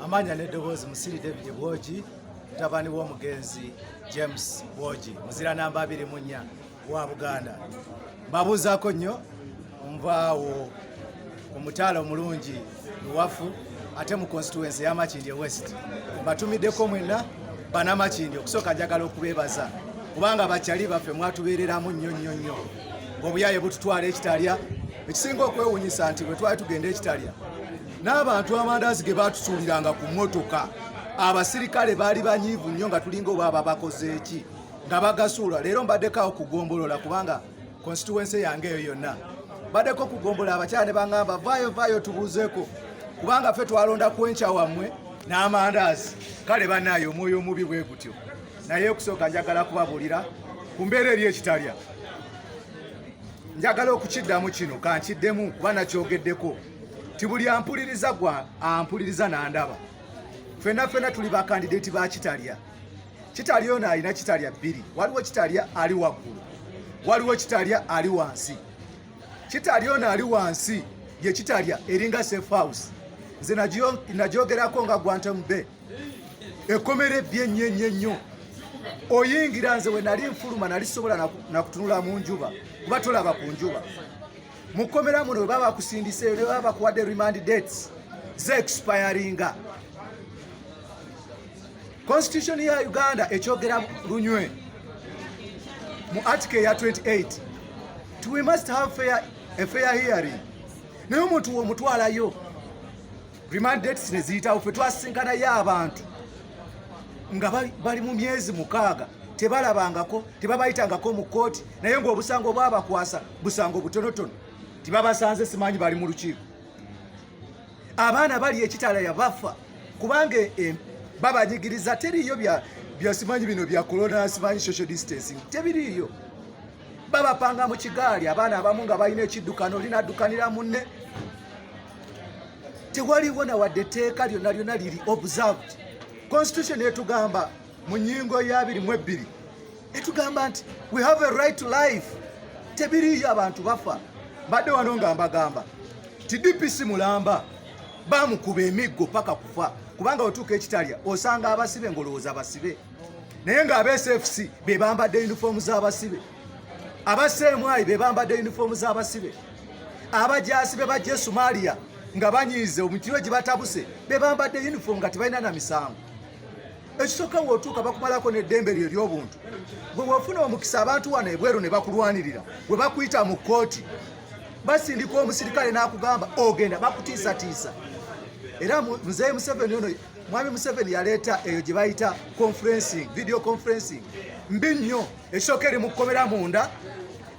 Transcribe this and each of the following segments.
Amanya n'eddoboozi Musiri David Bwogi, mutabani w'omugenzi James Bwogi, muzira namba 24 wa Buganda. Mbabuuzaako nnyo nvaawo omutaala omulungi Luwafu ate mu constituency ya Makindye West. Mbatumiddeko mwenna Bannamakindye okusooka njagala okubeebaza kubanga bakyali baffe mwatubeereramu nnyo. Obuyaye bututwala ekitalya ekisinga okwewuunyisa nti bwe twali tugenda ekitalya n'abantu amandaazi ge baatusuuliranga ku mmotoka abasirikale baali banyiivu nnyo nga tulinga obaaba bakoze eki nga bagasuula. Leero mbaddeko kugombolola kubanga constituency yange eyo yonna mbaddeko kugombola abakyala ne baŋŋamba vaayo tubuuzeeko kubanga ffe twalonda kwenkya wammwe n'amandaazi. Kale bannaayo omwoyo omubi bwe gutyo, naye okusooka njagala kubabuulira ku mbeera eri ekitalya. Njagala okukiddamu kino kankiddemu kuba nakyogeddeko ti buli ampuliriza ampuliriza n'andaba. Ffenna tuli bakandideeti ba kitalya. Kitalya ono alina kitalya bbiri. Waliwo kitalya ali waggulu, waliwo kitalya ali wansi. Kitalya ono ali wansi ye kitalya eringa safe house. Nze nagyogerako nga Gwantam Bay. Ekkomera ebbye nnyo. Oyingira nze we nali nfuluma nali sobola nakutunula mu njuba kuba tolaba ku njuba. Mu kkomera muno we baba bakusindiseeyo ne baba bakuwadde remand dates ze expiringa. Constitution ya Uganda ekyogera lunywe mu article ya 28 we must have a fair hearing. Naye omuntu w'omutwalayo remand dates ne ziyitawo ffe twasinkanayo abantu nga bali mu myezi 6 tebalabangako tebabayitangako mu kooti naye ng'obusango bwabakwasa busango butonotono tibabasanze simanyi bali mu lukiiko. Abaana bali ekitalya bafa kubanga babanyigiriza teriyo bya simanyi bino bya corona simanyi social distancing tebiriyo. Babapanga mu kigaali abaana abamu nga balina ekiddukano linaddukanira munne. Tewaliwo na wadde etteeka lyonna liri observed. Constitution etugamba mu nnyingo ya 22 etugamba nti we have a right to life. Tebiriyo abantu bafa. Mbadde wano nga mbagamba ti DPC Mulamba bamukuba emiggo paka kufa kubanga otuuka ekitalya osanga abasibe ngolowooza abasibe naye nga aba-SFC be bambadde uniform z'abasibe, aba-CMI be bambadde uniform z'abasibe, abajaasi be bajja Somalia nga banyiize omutiro gye batabuse be bambadde uniform nga tebalina na misango. Ekisooka w'otuuka bakumalako n'eddembe lyo ery'obuntu. Bwe wafuna omukisa abantu wano ebweru ne bakulwanirira bwe bakuyita mu kkooti basindika omusirikale n'akugamba ogenda bakutiisatiisa. Era Muzeeyi Museveni ono Mwami Museveni yaleeta eyo gye bayita conferencing, video conferencing mbi nnyo. Ekisooka eri mu kkomera munda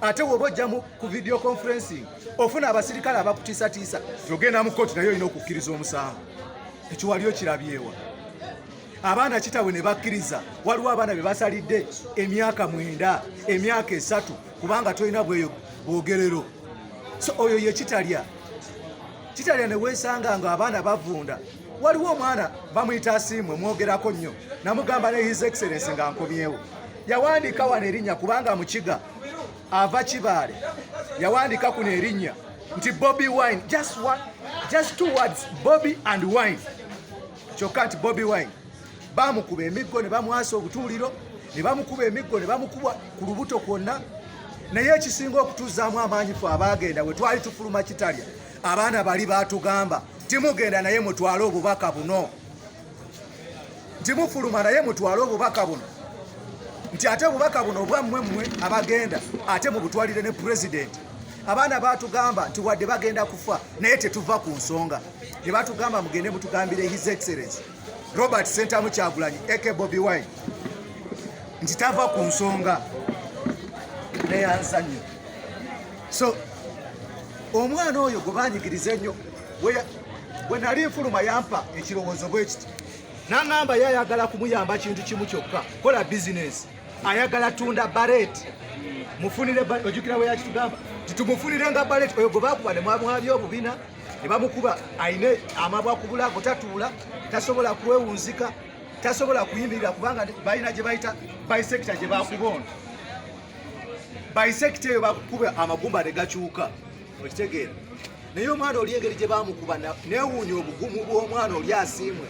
ate woba ojja ku video conferencing ofuna abasirikale abakutiisatiisa ogenda mu kkooti naye olina okukkiriza omusango. Ekyo wali okirabyewa. Abaana kitabwe ne bakkiriza. Waliwo abaana be basalidde emyaka 9 emyaka 3 kubanga tolina bweyo bwogerero. So oyo ye kitalya ne weesanga nga abaana bavunda. Waliwo omwana bamuyita Asiimwe mwogerako nnyo namugamba ne His Excellency nga nkomyewo. Yawandiika wano erinnya kubanga mukiga ava Kibaale. Yawandiika kuno erinnya nti Bobi Wine. Just 2 words, Bobi and Wine. Kyokka nti Bobi Wine. Bamukuba emiggo ne bamwasa obutuuliro ne bamukuba emiggo ne bamukuba ku lubuto kwonna. Naye ekisinga okutuuzaamu amaanyi ffe abaagenda we twali tufuluma kitalya abaana bali baatugamba timugenda naye mutwale obubaka buno, timufuluma naye mutwale obubaka buno, nti ate obubaka buno obwammwe mmwe abagenda ate mubutwalire ne pulezidenti. Abaana baatugamba nti wadde bagenda kufa naye tetuva ku nsonga. Ne batugamba mugende mutugambire His Excellency Robert Sentamu Kyagulanyi aka Bobi Wine nti tava ku nsonga neyanza nnyo. So omwana oyo gwe banyigiriza ennyo bwe nali nfuluma yampa ekirowoozo bwe kiti n'aŋŋamba ye ayagala kumuyamba kintu kimu kyokka, kola bizinesi, ayagala tunda bareti mufunire. Ojjukira bwe yakitugamba titumufunire nga bareti. Oyo gwe baakuba ne mwamwabya obubina ne bamukuba ayine amabwa ku bulago tatuula tasobola kwewunzika tasobola kuyimirira kubanga balina gye bayita bisector gye baakuba ono. Bisector eyo bakukuba amagumba ne gakyuka okitegeera. Naye omwana oli engeri gye baamukuba neewuunya obugumu bw'omwana oli Asiimwe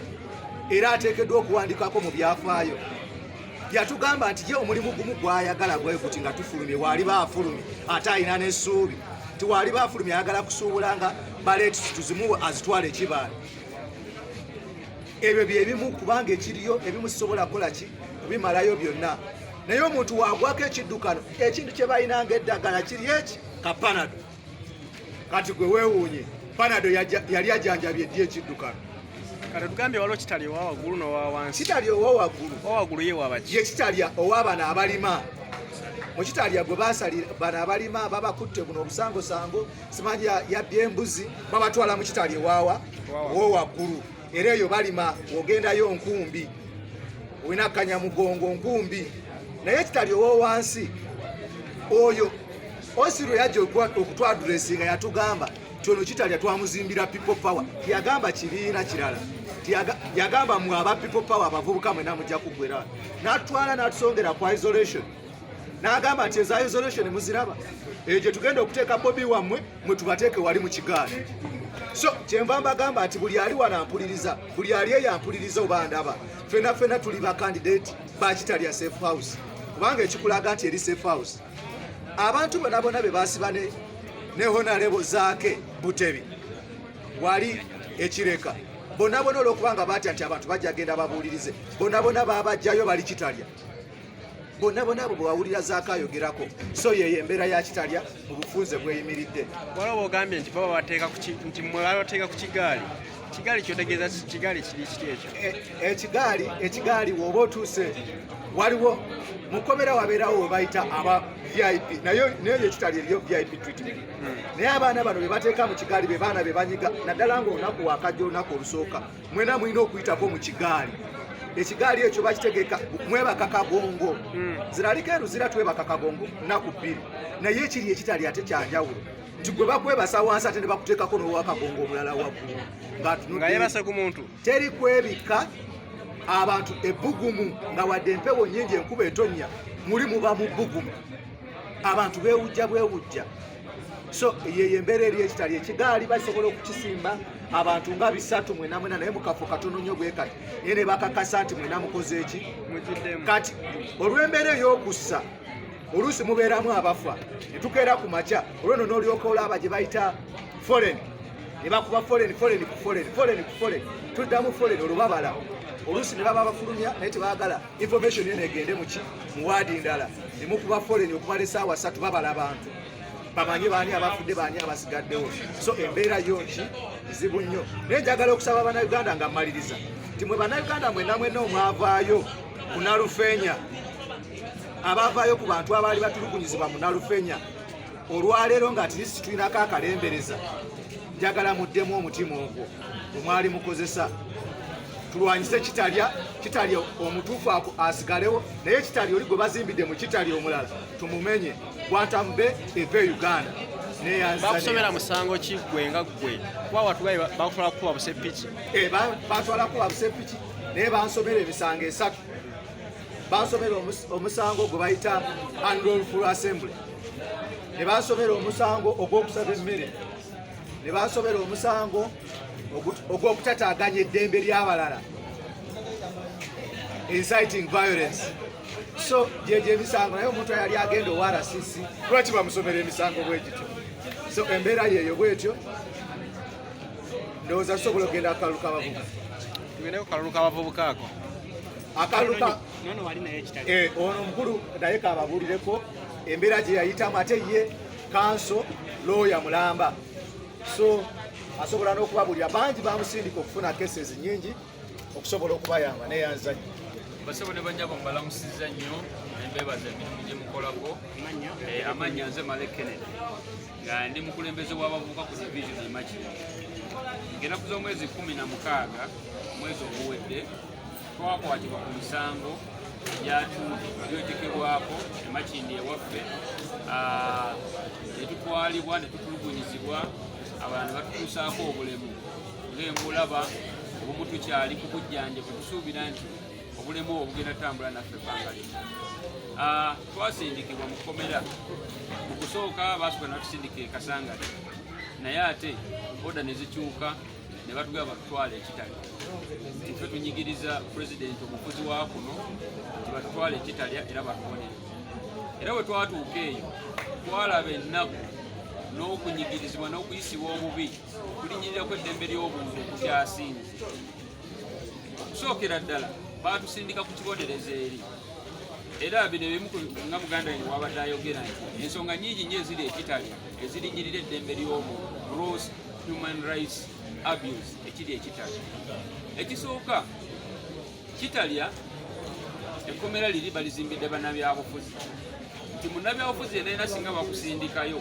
era ateekeddwa okuwandikako mu byafaayo. Yatugamba nti ye omulimu gumu gwayagala gwe guti nga tufulumye waaliba afulumye ate alina n'essuubi nti waaliba afulumye ayagala kusuubula nga baleetisi tuzimuwe azitwala ekibaala. Ebyo byebimu kubanga ekiriyo ebimu sisobola kukola ki kubimalayo byonna. Naye omuntu wagwako ekiddukano ekintu kye balina ng'eddagala kiri eki ka Panado. Kati gwe weewuunye Panado yali ajanjabye ddi ekiddukano. Kati tugambye waliwo kitali owa waggulu n'owa wansi. Kitali owa waggulu. Owa waggulu ye waba ki? Ye kitalya owa bano abalima. Mu kitalya gwe baasalira bano abalima babakutte buno obusangosango simanyi yabbye embuzi babatwala mu kitalya ewaawa waggulu. Era eyo balima ogendayo nkumbi olina kanyamugongo nkumbi. Naye kitali owo wansi oyo Osiro yajja okutwadulesinga yatugamba nti ono kitalya twamuzimbira people power. Tiyagamba kibiina kirala, yagamba mwe aba people power abavubuka mwena mujja kuggwera. N'atutwala n'atusongera kwa isolation n'agamba nti eza isolation muziraba eyo gye tugenda okuteeka Bobi wammwe mwe tubateeke wali mu kigaali. So kyenva mbagamba nti buli ali wano ampuliriza, buli ali eyo ampuliriza oba ndaba, ffenna tuli ba candidate ba kitalya safe house kubanga ekikulaga nti eri safe house. Abantu bonna be baasiba ne honorable Zaake Butebi wali ekireka bonna olw'okubanga batya nti abantu bajja genda babuulirize bonna babajjayo bali kitalya bonna abo bwawulira Zaake ayogerako. So yeyo embeera ya kitalya mu bufunze bweyimiridde. Waliwo ogambye nti baba bateeka nti mwe bateeka ku kigaali. Kigaali kyotegeeza kigaali kiri kiti ekyo? Ekigaali w'oba otuuse waliwo mukomera wabeerawo bayita aba VIP nayo ekitalya eriyo VIP treatment. Naye abaana bano be bateeka mu kigaali be baana be banyiga naddala ng'olunaku wakajja olunaku olusooka mwena mulina okuyitako mu kigaali. Ekigaali ekyo bakitegeka mwebaka kagongo ziraliko eruzira twebaka kagongo nnaku bbiri. Naye ekiri ekitalya ate kyanjawulo nti gwe bakwebasa wansi ate ne bakuteekako n'owakagongo omulala waggulu nga yebase ku muntu. Teri kwebika abantu ebbugumu nga wadde empewo nnyingi enkuba etonnya muli muba mu bbugumu abantu beewujja. So yeyo embeera eri ekitalya ekigaali basobola okukisimba abantu nga 3 mwena naye mukafo katono nnyo bwe kati naye ne bakakasa nti mwena mukoze eki kati olw'embeera ey'okussa oluusi mubeeramu abafa ne tukeera ku makya olw'eno n'olyoka olaba gye bayita foreign ne bakuba foreign ku foreign tuddamu foreign olubabala oluusi ne baba bafulumya naye tebaagala information yene egende mu waadi ndala ne mukuba foreign okumala essaawa 3 babala abantu bamanye baani abafudde baani abasigaddewo. So embeera yo kizibu nnyo. Naye njagala okusaba bannayuganda nga mmaliriza nti mwe bannayuganda mwenna omwavaayo ku Nalufeenya abavaayo ku bantu abaali batulugunyizibwa mu Nalufeenya olwaleero nga atirisi tulinako akalembereza njagala muddemu omutima ogwo omwali mukozesa tulwanyise kitalya omutuufu asigalewo naye kitalya oli gwe bazimbidde mu kitalya omulala tumumenye gwantamube eve Uganda bakusomera musango ki gwe nga gwe kuba watugaye bakutwala kukuba busepiki batwala kuba busepiki naye bansomera emisango 3. Bansomera omusango gwe bayita unlawful assembly, ne bansomera omusango ogw'okusaba emmere, ne bansomera omusango ogw'okutataaganya eddembe ly'abalala, inciting violence. So gyegyo emisango naye omuntu yali agenda owa RCC lwaki bamusomera emisango bwegityo. So embeera yeeyo bwetyo ndowooza tusobola okugenda akaluka abavubuka. Tugende ku kalulu k'abavubuka ako. Akaluka nono wali naye kitali. Ono mukulu naye kababuulireko embeera gye yayitamu ate ye kanso lawyer mulamba. So asobola n'okubabulira bangi bamusindika okufuna cases nnyingi okusobola okubayamba neyanzanyo. Basabone banjabo mbalamusiza nnyo nembebaza emirimu gye mukolako. Amanya nze Male Kennedy nga ndi mukulembeze w'abavubuka ku division e Makindye. Ngenda kuza omwezi 16 mwezi oguwedde twakwatibwa ku misango gyotekerwako e Makindye ewaffe netutwalibwa ne tutulugunyizibwa abantu batutuusaako obulemu ng'embulaba obumu tukyali ku bujjanjabi tusuubira nti obulemu obwo bugenda tambula naffe ebbanga lyonna. Twasindikibwa mu kkomera mu kusooka baasooka natusindika e Kasangati naye ate oda ne zikyuka ne batugamba batutwale ekitali ffe tunyigiriza pulezidenti omukozi wa kuno nti batutwale ekitalya era batubonere era bwe twatuuka eyo twalaba ennaku n'okunyigirizibwa n'okuyisibwa obubi kulinyirirako eddembe ly'obuntu okukyasinze okusookera ddala baatusindika ku kibonerezo eri era bino ebimu nga muganda wange wabadde ayogera nti ensonga nyingi nnyo eziri ekitali ezirinyirira eddembe ly'obuntu gross human rights abuse ekiri ekitali ekisooka kitalya ekkomera liri balizimbidde bannabyabufuzi nti munnabyabufuzi yenayina singa bakusindikayo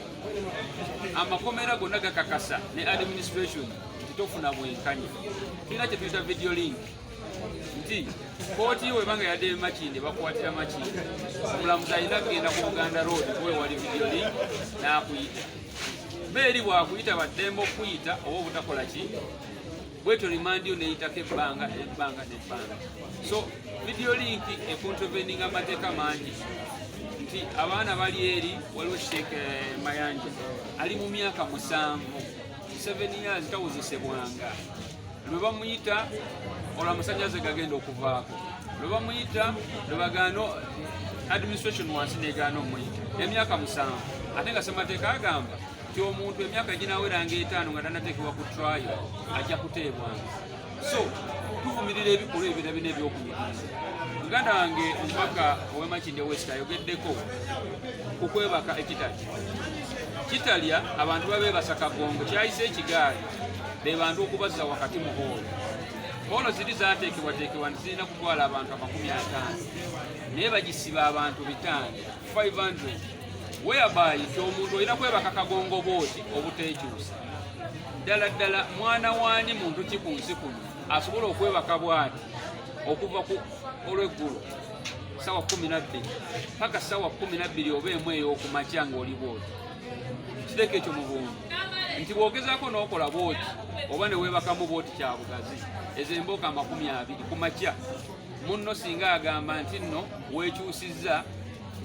amakomera gonna gakakasa ne administration nti tofuna bwenkanya tulina kye tuyita video link nti kooti webanga yadde Makindye bakuwatira Makindye omulamuzi alina kugenda ku Buganda Road wewali video link n'akuyita beeri bwakuyita baddembe okuyita oba obutakola ki bwetyo rimandi yo neyitako ebbanga nebbanga nebbanga so video link econtrovening amateeka mangi nti abaana bali eri waliwo Sheikh Mayanja ali mu myaka 7 years tawozesebwanga lwe bamuyita olwamusanyaze gagenda okuvaako lwe bamuyita lwe bagaano administration wansi negaana omuyita emyaka 7 ate nga Ssemateeka agamba nti omuntu emyaka eginaaweranga 5 nga tanateekebwa ku trial ajja kuteebwanga so tuvumirira ebikolwa ebira bina ebyokunyigiriza muganda wange omubaka owe Makindye West ayogeddeko ku kwebaka ekitali kitalya abantu babeebasa kagongo kyayise ekigaali be bantu okubazza wakati mu hoolo ziri zaateekebwateekebwa nti zirina kutwala abantu 50 naye bagisiba abantu 500 whereby nti omuntu olina kwebaka kagongo booti obuteekyusa ddala mwana waani muntu ki ku nsi kuno asobola okwebaka bwati okuva ku olw'eggulu sawa 12 paka sawa 12 oba emu ey'okumakya ng'oli booti kireka ekyo mu bwongo nti bw'ogezaako n'okola booti oba ne weebakamu booti kyabugazi ez'embooka 20 ku makya munno singa agamba nti nno weekyusizza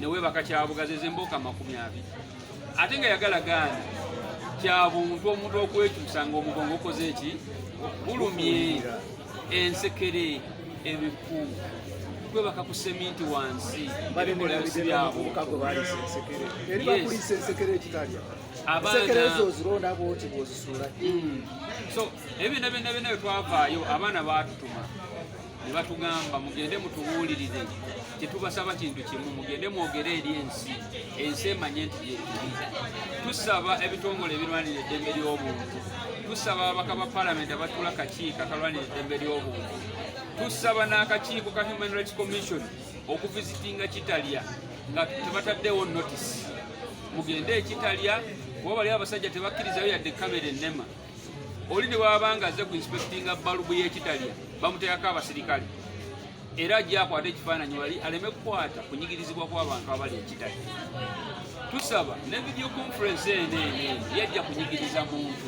ne weebaka kyabugazi ez'embooka 20 ate nga yagalagaana kyabuntu omuntu okwekyusa ng'omugongo okoze eki bulumye ensekere ebiku kwebaka ku seminti wansi so ebina byonna twavaayo abaana baatutuma ne batugamba mugende mutubuulirire tetubasaba kintu kimu mugende mwogere eri ensi emanye nti gyekiri tusaba ebitongole ebirwanira eddembe ly'obuntu tusaba ababaka ba palamenti abatula kakiiko akalwanira eddembe ly'obuntu tusaba n'akakiiko ka Human Rights Commission okuvizitinga kitalya nga tebataddewo notice mugende ekitalya kuba bali abasajja tebakkirizayo yadde kamera ennema oli ne bwabanga azze ku inspectinga balubu y'ekitalya bamuteekako abasirikale era ajja akwata ekifaananyi wali aleme kukwata kunyigirizibwa kw'abantu abali ekitalya tusaba ne video conference eneene yajja kunyigiriza muntu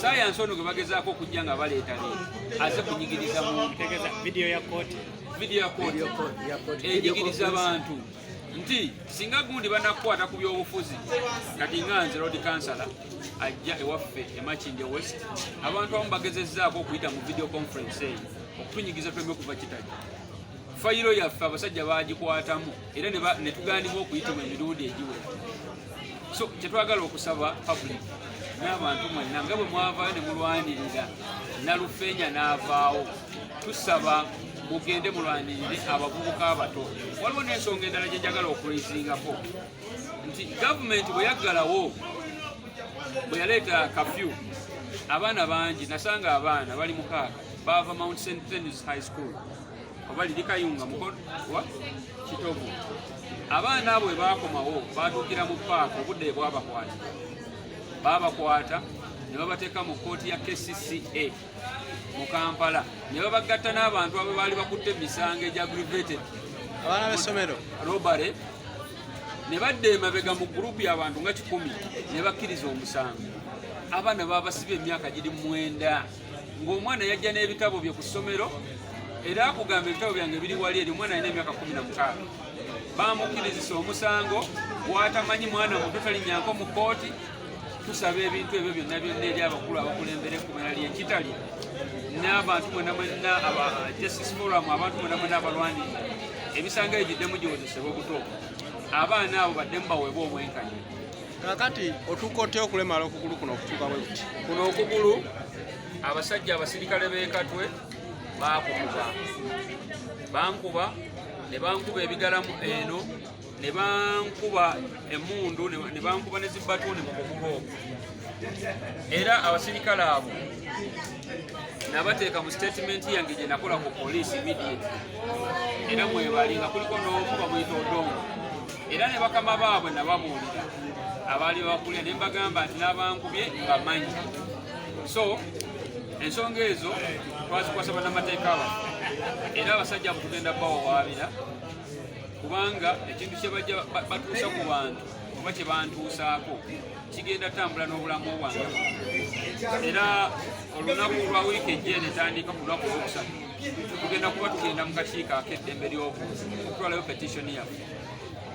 sayansi ono gwe bagezaako okujja nga baleeta leero azze kunyigiriza muntu video ya kooti enyigiriza bantu nti singa gundi banakukwata ku byobufuzi kati nga nze road councilor ajja ewaffe e Makindye West abantu abamu bagezezzaako okuyita mu video conference eyo okutunyigiza tweme okuva kitali fayiro yaffe abasajja bagikwatamu era ne tugaanibwa okuyitibwa emirundi egiwera so kyetwagala okusaba public n'abantu mwenna nga bwe mwavaayo ne mulwanirira Nalufeenya n'avaawo tusaba mugende mulwanirire abavubuka abato waliwo n'ensonga endala gye njagala okuleesingako nti gavumenti bwe yaggalawo bwe yaleeta kafyu abaana bangi nasanga abaana bali 6 baava Mount St. Denis High School oba liri Kayunga wa Kitovu abaana abo bwe baakomawo baatuukira mu paaka obudde babakwata ne babateeka mu kooti ya KCCA mu Kampala ne babagatta n'abantu abo baali bakutte emisango egyaggravated abaana b'essomero robare ne badde emabega mu gurupu y'abantu nga 10 ne bakkiriza omusango abaana babasiba emyaka giri 9 ng'omwana yajja n'ebitabo bye ku ssomero era akugamba ebitabo byange biri wali eri omwana alina emyaka 16 bamukkirizisa omusango gwatamanyi mwana muto talinnyako mu kooti tusaba ebintu ebyo byonna eri abakulu abakulembera ekkomera ly'ekitali n'abantu mwenna aba Justice Forum, abantu mwenna abalwanirira emisanga egiddemu giwozesebwa obuto, abaana abo baddemu baweebwa obwenkanya. Kakati otuuka otya okulemala okugulu kuno okutuuka bwe kuti? Kuno okugulu abasajja abasirikale b'ekatwe bankuba ne bankuba ebigalamu eno ne bankuba emundu ne bankuba ne zibbatuuni mu kugulu okwo, era abasirikale abo nabateeka mu statement yange gye nakola ku poliisi immediate, era mwebali nga kuliko n'omu bamuyita Odongo, era ne bakama baabwe nababuulira abaali bakulya ne mbagamba nti n'abankubye bamanyi. So ensonga ezo twazikwasa bannamateeka abaffe, era abasajja abo tugenda bawawaabira, kubanga ekintu kye bajja batuusa ku bantu oba kye bantuusaako kigenda tambula n'obulamu bwange. Era olunaku lwa wiiki ejja netandika ku lunaku olwokusatu tugenda mu kakiiko ak'eddembe ly'obuntu okutwalayo petitioni yaffe,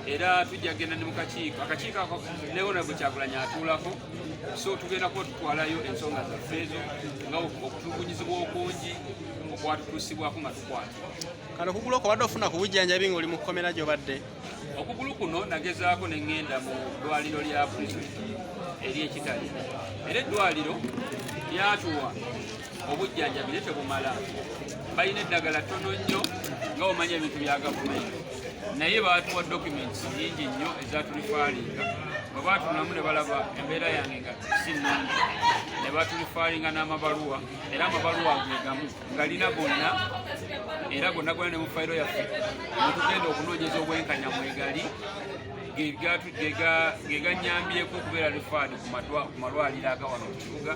era tujja genda ne mu kakiiko ako ne Honorable Kyagulanyi atuulako. So tugenda kutwalayo ensonga zaffe ezo nga okutulugunyizibwa okungi okwatutuusibwako nga tukwata. Kano okugulu okwo obadde ofuna ku bujjanjabi ng'oli mu kkomera gy'obadde? Okugulu kuno nagezaako ne ŋŋenda mu ddwaliro lya prison ery'ekitali, era eddwaliro lyatuwa obujjanjabi tebumala, balina eddagala ttono nnyo nga omanya ebintu bya gavumenti, naye baatuwa documents nyingi nnyo ezatulifaalinga. Bwe baatunamu ne balaba embeera yange nga si nnungi, ne batulifaalinga n'amabaluwa, era amabaluwa ge gamu galina gonna, era gonna ne mu fayiro yaffe netugenda okunoonyeza obwenkanya mwegali ge gannyambyeko okubeera rifaadi ku malwaliro aga wano mu kibuga,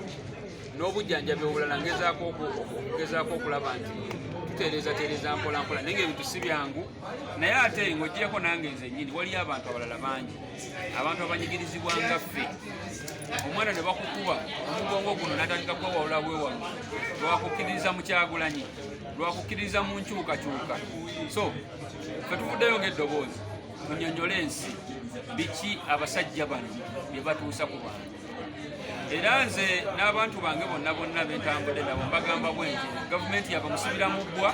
n'obujjanjabi obulala ngezaako okulaba nti tutereeza mpolampola, naye ngaebintu si byangu. Naye ate ng'oggyeko nange nze nnyini waliyo abantu abalala bangi, abantu abanyigirizibwa nga ffe. Omwana ne bakukuba omugongo guno n'atandika kwewawula bwewalu, lwakukkiririza mu Kyagulanyi, lwakukkiririza mu nkyukakyuka. So ffe tuvuddeyo ng'eddoboozi tunnyonnyole ensi biki abasajja bano bye batuusa ku bantu. Era nze n'abantu bange bonna bentambudde nabo mbagamba bwenti gavumenti yava musibira mu bbwa,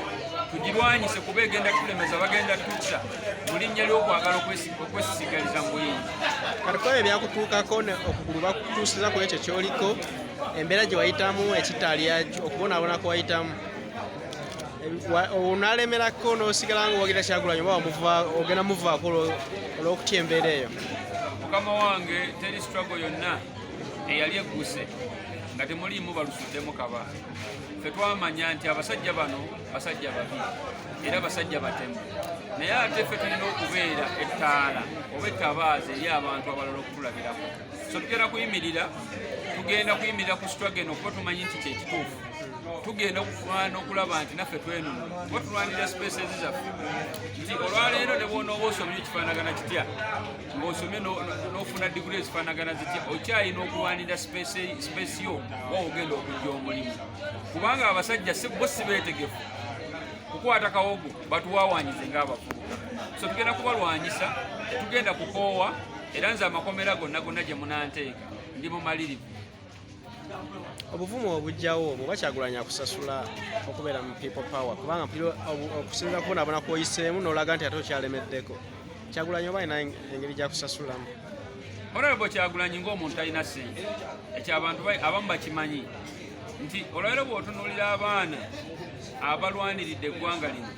tugirwanyise kuba egenda tulemeza, bagenda tutta mu linnya ly'okwagala okwesisigaliza mu buyinza. Kati ebyo byakutuukako okugulu bakutuusiza ku ekyo kyoliko, embeera gye wayitamu, ekitali okubonaabona kwe wayitamu, onalemerako n'osigala nga owagira Kyagulanyi oba ogenda muvaako olw'okutya embeera eyo? Mukama wange teri struggle yonna eyali egguse nga temuliimu balusuddemu kaba. Ffe twamanya nti abasajja bano basajja babi era basajja batemu, naye ate ffe tulina okubeera ettaala oba ettabaazi eri abantu abalala okutulabirako. So tugenda kuyimirira ku struggle eno kuba tumanyi nti kyekituufu. Tugenda okufaana okulaba nti naffe twenunu kuba tulwanirira spaces zaffe, nti olwaleero ne bw'onooba osomye ekifaanagana kitya, ng'osomye n'ofuna diguli ezifaanagana zitya, okyalina okulwanirira space yo wa ogenda okujja omulimu. Kubanga abasajja bo si beetegefu kukwata kawogo batuwaawanyize ng'abavubuka. So tugenda kubalwanyisa, tugenda kukoowa, era nze amakomera gonna gye munanteeka ndi mumalirivu. Obuvumu obujjawo bw'oba Kyagulanyi akusasula okubeera mu people power, kubanga okusinza kubonaabona kw'oyiseemu n'olaga nti ate okyalemeddeko, Kyagulanyi oba alina engeri gy'akusasulamu? Honorable Kyagulanyi ng'omuntu alina ssente, ekyabantu abamu bakimanyi nti olwaleero bw'otunuulira abaana abalwaniridde eggwanga lino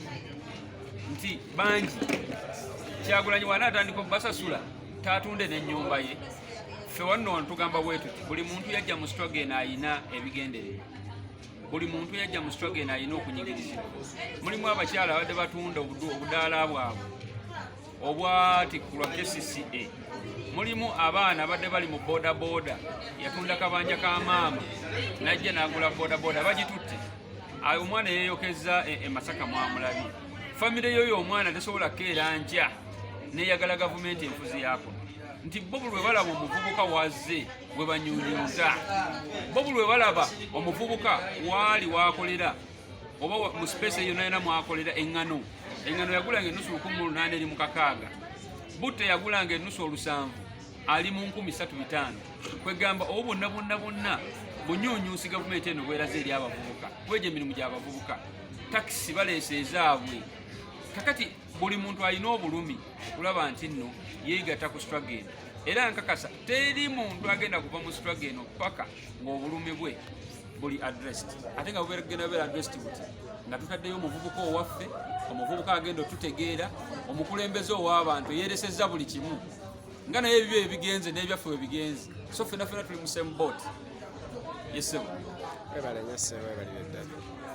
nti bangi, Kyagulanyi wanaatandika okubasasula taatunde n'ennyumba ye. Ffe wano tugamba bwe tuti buli muntu yajja mu struggle eno alina ebigendererwa, buli muntu yajja mu struggle eno alina okunyigirizibwa. Mulimu abakyala abadde batunda obudaala bwabwe obwatikulwa KCCA, mulimu abaana abadde bali mu bodaboda, yatunda kabanja ka maama najja n'agula bodaboda bagitutte, ayo omwana yeeyokeza e Masaka mwamulabye. Famire yoyo omwana tesobola kukeera nkya neyagala gavumenti enfuzi yaako, nti bo buli lwe balaba omuvubuka wazze bwe banyunyuuta, bo buli lwe balaba omuvubuka waali wakolera oba mu space eyo nayina mwakolera eŋŋano yagulanga ennusu 18 eri mu kakaaga, Butte yagulanga ennusu 700, ali mu 3,500 kwegamba obo bonna bunyunyusi gavumenti eno bweraze eri abavubuka kweja emirimu gy'abavubuka takisi baleese ezaabwe kakati buli muntu alina obulumi kulaba nti nno yeegatta ku struggle eno era nkakasa teri muntu agenda kuva mu struggle eno paka ng'obulumi bwe buli addressed ate nga bugenda beera addressed buti nga tutaddeyo omuvubuka owaffe omuvubuka agenda otutegeera omukulembeze ow'abantu yeeresezza buli kimu nga naye ebibyo ebigenze n'ebyaffe we bigenze so ffenna tuli mu same boat yesebo webale nnyo ssebo webalire ddala